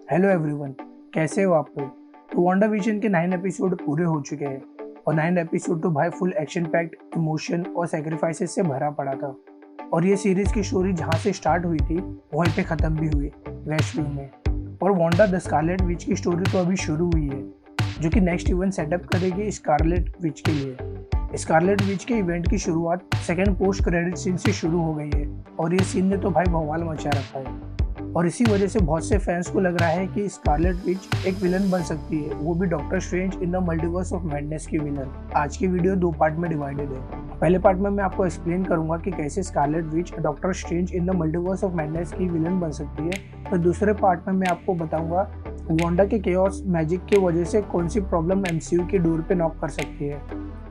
Hello everyone, कैसे हो आप लोग। तो वांडा विजन के 9 एपिसोड पूरे हो चुके हैं और 9 एपिसोड तो भाई फुल एक्शन पैक्ड इमोशन और सेक्रीफाइसेस से भरा पड़ा था। और ये सीरीज की स्टोरी जहाँ से स्टार्ट हुई थी वहीं पे ख़त्म भी हुई वेस्टव्यू में। और वांडा द स्कारलेट विच की स्टोरी तो अभी शुरू हुई है, जो कि नेक्स्ट इवेंट सेटअप करेगी स्कारलेट विच के लिए। स्कारलेट विच के इवेंट की शुरुआत सेकेंड पोस्ट क्रेडिट सीन से शुरू हो गई है और ये सीन ने तो भाई बवाल मचा रखा है। और इसी वजह से बहुत से फैंस को लग रहा है कि स्कारलेट विच एक विलन बन सकती है, वो भी doctor strange in the multiverse of madness की विलन। आज की वीडियो 2 पार्ट में डिवाइडेड है। पहले पार्ट में मैं आपको एक्सप्लेन करूंगा कि कैसे Scarlet Witch doctor strange in the multiverse of madness की विलन बन सकती है। और दूसरे पार्ट में मैं आपको बताऊंगा वांडा के केओस मैजिक की वजह से कौन सी प्रॉब्लम एमसीयू की डोर पे नॉक कर सकती है।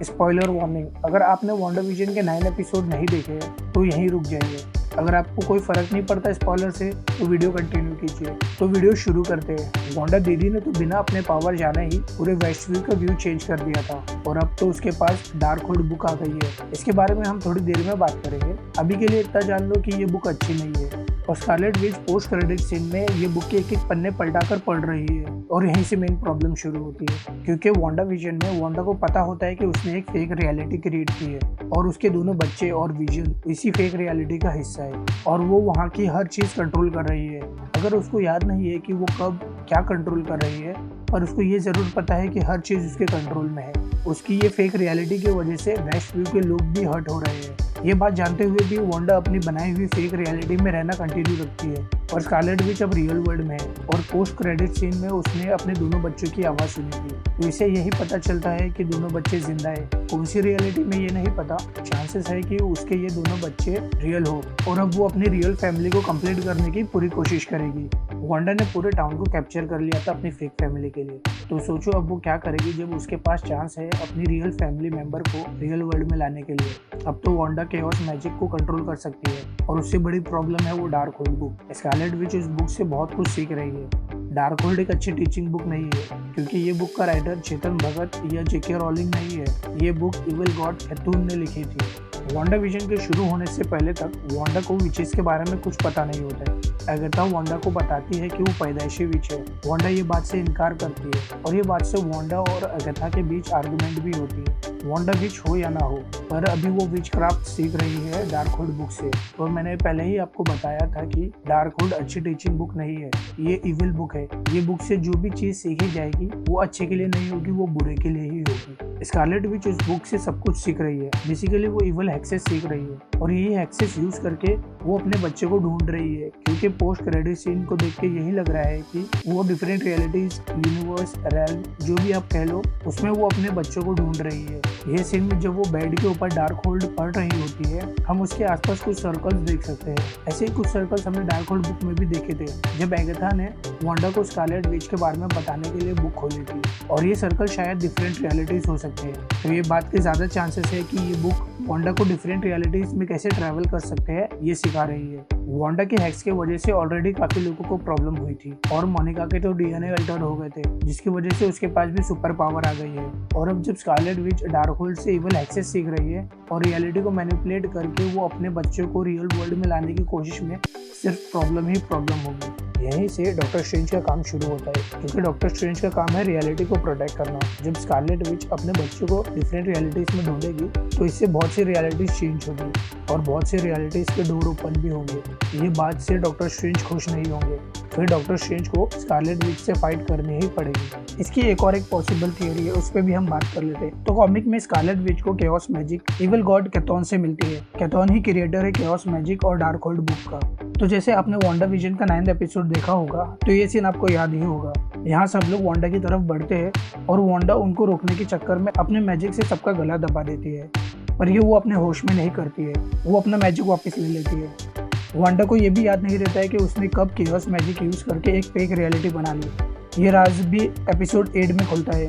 स्पॉइलर वार्निंग, अगर आपने वांडा विजन के 9 एपिसोड नहीं देखे तो यहीं रुक जाइए। अगर आपको कोई फर्क नहीं पड़ता स्पॉइलर से तो वीडियो कंटिन्यू कीजिए। तो वीडियो शुरू करते हैं। वांडा दीदी ने तो बिना अपने पावर जाने ही पूरे वेस्टव्यू का व्यू चेंज कर दिया था और अब तो उसके पास डार्कहुड बुक आ गई है। इसके बारे में हम थोड़ी देर में बात करेंगे। अभी के लिए इतना जान लो कि ये बुक अच्छी नहीं है। और Scarlet Witch post credit scene में ये बुक के एक पन्ने पलटाकर पढ़ रही है और यहीं से मेन प्रॉब्लम शुरू होती है, क्योंकि वांडा विजन में वांडा को पता होता है कि उसने एक फेक रियलिटी क्रिएट की है और उसके दोनों बच्चे और विजन इसी फेक रियलिटी का हिस्सा है और वो वहाँ की हर चीज़ कंट्रोल कर रही है। अगर उसको याद नहीं है कि वो कब क्या कंट्रोल कर रही है, पर उसको ये ज़रूर पता है कि हर चीज़ उसके कंट्रोल में है। उसकी ये फेक रियलिटी की वजह से वेस्टव्यू के लोग भी हर्ट हो रहे हैं। ये बात जानते हुए भी वांडा अपनी बनाई हुई फेक रियलिटी में रहना कंटिन्यू रखती है और स्कारलेट विच अब रियल वर्ल्ड में है। और पोस्ट क्रेडिट सीन में उसने अपने दोनों बच्चों की आवाज़ सुनी थी, तो इसे यही पता चलता है कि दोनों बच्चे जिंदा है। कौन सी रियलिटी में ये नहीं पता, चांसेस है कि उसके ये दोनों बच्चे रियल हो और अब वो अपनी रियल फैमिली को कंप्लीट करने की पूरी कोशिश करेगी। वांडा ने पूरे टाउन को कैप्चर कर लिया था अपनी फेक फैमिली के लिए, तो सोचो अब वो क्या करेगी जब उसके पास चांस है अपनी रियल फैमिली मेंबर को रियल वर्ल्ड में लाने के लिए। अब तो वांडा केओस मैजिक को कंट्रोल कर सकती है और उससे बड़ी प्रॉब्लम है वो डार्कहुड बुक। स्कारलेट विच उस बुक से बहुत कुछ सीख रही है। डार्कहुड एक अच्छी टीचिंग बुक नहीं है, क्योंकि ये बुक का राइटर चेतन भगत या जेके रॉलिंग नहीं है। ये बुक इविल गॉड हेथून ने लिखी थी। वांडा विजन के शुरू होने से पहले तक वांडा को विचेस के बारे में कुछ पता नहीं होता है। अगथा वांडा को बताती है कि वो पैदाइशी विच है। वांडा ये बात से इनकार करती है और ये बात से वांडा और अगथा के बीच आर्गुमेंट भी होती है। वांडा विच हो या ना हो, पर अभी वो विच क्राफ्ट सीख रही है डार्कहुड बुक से। और मैंने पहले ही आपको बताया था कि डार्कहुड अच्छी टीचिंग बुक नहीं है, ये इविल बुक है। ये बुक से जो भी चीज सीखी जाएगी वो अच्छे के लिए नहीं होगी, वो बुरे के लिए ही होगी। स्कारलेट विच उस बुक से सब कुछ सीख रही है। बेसिकली वो इविल हेक्सेस सीख रही है और यही हेक्सेस यूज करके वो अपने बच्चे को ढूंढ रही है, क्योंकि पोस्ट क्रेडिट सीन को देख के यही लग रहा है कि वो डिफरेंट रियलिटीज, यूनिवर्स, रैल्म जो भी आप कह लो, उसमें वो अपने बच्चों को ढूंढ रही है। यह सीन में जब वो बेड के ऊपर डार्कहुड पढ़ रही होती है, हम उसके आसपास कुछ सर्कल्स देख सकते हैं। ऐसे ही कुछ सर्कल्स हमने डार्कहुड बुक में भी देखे थे जब एगथा ने वांडा को स्कारलेट विच के बारे में बताने के लिए बुक खोली थी। और ये सर्कल शायद डिफरेंट रियलिटीज हो सकते हैं, तो ये बात के ज़्यादा चांसेस है कि ये बुक वांडा को डिफरेंट रियलिटीज में कैसे ट्रैवल कर सकते हैं ये सिखा रही है। वांडा के हैक्स के वजह से ऑलरेडी काफी लोगों को प्रॉब्लम हुई थी और मोनिका के तो डीएनए अल्टर्ड हो गए थे, जिसकी वजह से उसके पास भी सुपर पावर आ गई है। और अब जब स्कारलेट विच डार्कहुड से इविल एक्सेस सीख रही है और रियलिटी को मैनिपुलेट करके वो अपने बच्चों को रियल वर्ल्ड में लाने की कोशिश में, सिर्फ प्रॉब्लम ही प्रॉब्लम होगी। यहीं से डॉक्टर स्ट्रेंज का काम शुरू होता है, क्योंकि डॉक्टर स्ट्रेंज का काम है रियलिटी को प्रोटेक्ट करना। जब स्कारलेट विच अपने बच्चों को डिफरेंट रियलिटीज में ढूंढेगी तो इससे बहुत सी रियलिटीज चेंज होगी और बहुत सी रियलिटीज के डोर ओपन भी होंगे। ये बात से डॉक्टर स्ट्रेंज खुश नहीं होंगे, फिर डॉक्टर स्ट्रेंज को स्कारलेट विच से फाइट करनी ही पड़ेगी। इसकी एक और एक पॉसिबल थियरी है, उस पर भी हम बात कर लेते हैं। तो कॉमिक में स्कारलेट विच को केओस मैजिक इविल गॉड कैथोन से मिलती है। कैथोन ही क्रिएटर है केओस मैजिक और डार्कहुड बुक का। तो जैसे आपने वांडा विजन का 9th एपिसोड देखा होगा तो ये सीन आपको याद ही होगा। यहाँ सब लोग वांडा की तरफ बढ़ते हैं और वांडा उनको रोकने के चक्कर में अपने मैजिक से सबका गला दबा देती है, पर ये वो अपने होश में नहीं करती है, वो अपना मैजिक वापस ले लेती है। वांडा को ये भी याद नहीं रहता है कि उसने कब केओस मैजिक यूज करके एक फेक रियलिटी बना ली। ये राज भी एपिसोड 8 में खुलता है।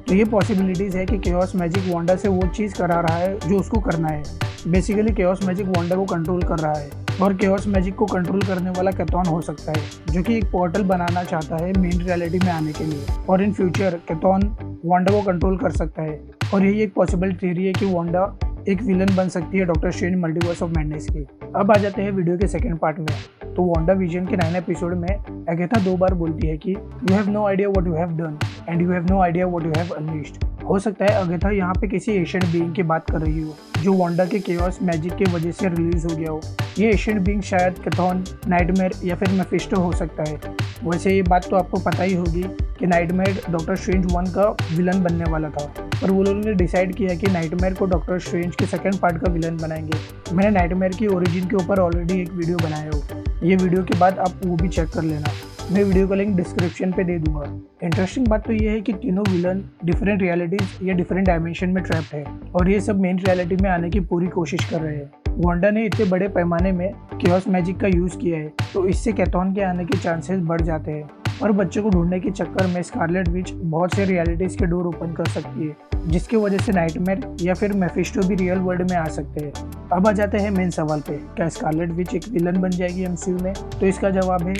तो ये पॉसिबिलिटीज है कि केओस मैजिक वांडा से वो चीज़ करा रहा है जो उसको करना है। बेसिकली केओस मैजिक वांडा को कंट्रोल कर रहा है और केओस मैजिक को कंट्रोल करने वाला कैथोन हो सकता है, जो कि एक पोर्टल बनाना चाहता है मेन रियलिटी में आने के लिए। और इन फ्यूचर कैथोन वांडा को कंट्रोल कर सकता है और यही एक पॉसिबल थियरी है कि वांडा एक विलन बन सकती है doctor strange multiverse of madness की। अब आ जाते हैं वीडियो के सेकंड पार्ट में। तो वांडा विजन के 9 एपिसोड में अगेथा 2 बार बोलती है कि you have no idea what you have done and you have no idea what you have unleashed. हो सकता है अगेथा यहाँ पे किसी एशियन बीइंग की बात कर रही हो जो वांडा के केओस मैजिक की वजह से रिलीज हो गया हो। ये एशियन बीइंग शायद कैथॉन, नाइटमेयर या फिर मेफिस्टो हो सकता है। वैसे ये बात तो आपको पता ही होगी कि नाइटमेयर डॉक्टर स्ट्रेंज 1 का विलन बनने वाला था, पर वो लोगों ने डिसाइड किया कि नाइटमेयर को डॉक्टर स्ट्रेंज के सेकंड पार्ट का विलन बनाएंगे। मैंने नाइटमेयर की ओरिजिन के ऊपर ऑलरेडी एक वीडियो बनाया हो, ये वीडियो के बाद आप वो भी चेक कर लेना। मैं वीडियो का लिंक डिस्क्रिप्शन पे दे दूंगा। इंटरेस्टिंग बात तो ये है कि तीनों विलन डिफरेंट रियलिटीज या डिफरेंट डायमेंशन में ट्रैप्ड है और ये सब मेन रियलिटी में आने की पूरी कोशिश कर रहे हैं। वांडा ने इतने बड़े पैमाने में केओस मैजिक का यूज़ किया है तो इससे कैथॉन के आने के चांसेस बढ़ जाते हैं और बच्चे को ढूंढने के चक्कर में स्कारलेट विच बहुत से रियलिटीज के डोर ओपन कर सकती है, जिसकी वजह से नाइटमेयर या फिर मेफिस्टो भी रियल वर्ल्ड में आ सकते हैं। अब आ जाते हैं मेन सवाल पे, क्या स्कारलेट विच एक विलन बन जाएगी एमसीयू में? तो इसका जवाब है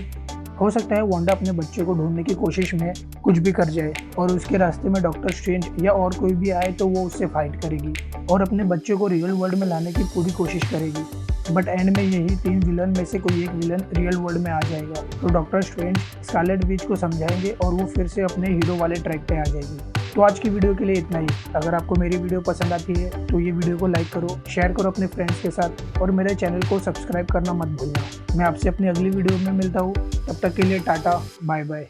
हो सकता है वांडा अपने बच्चे को ढूंढने की कोशिश में कुछ भी कर जाए और उसके रास्ते में डॉक्टर स्ट्रेंज या और कोई भी आए तो वो उससे फाइट करेगी और अपने बच्चे को रियल वर्ल्ड में लाने की पूरी कोशिश करेगी। बट एंड में यही 3 विलन में से कोई एक विलन रियल वर्ल्ड में आ जाएगा तो डॉक्टर स्ट्रेंज स्कारलेट विच को समझाएंगे और वो फिर से अपने हीरो वाले ट्रैक पे आ जाएगी। तो आज की वीडियो के लिए इतना ही। अगर आपको मेरी वीडियो पसंद आती है तो ये वीडियो को लाइक करो, शेयर करो अपने फ्रेंड्स के साथ और मेरे चैनल को सब्सक्राइब करना मत भूलना। मैं आपसे अपनी अगली वीडियो में मिलता हूँ, तब तक के लिए टाटा बाय बाय।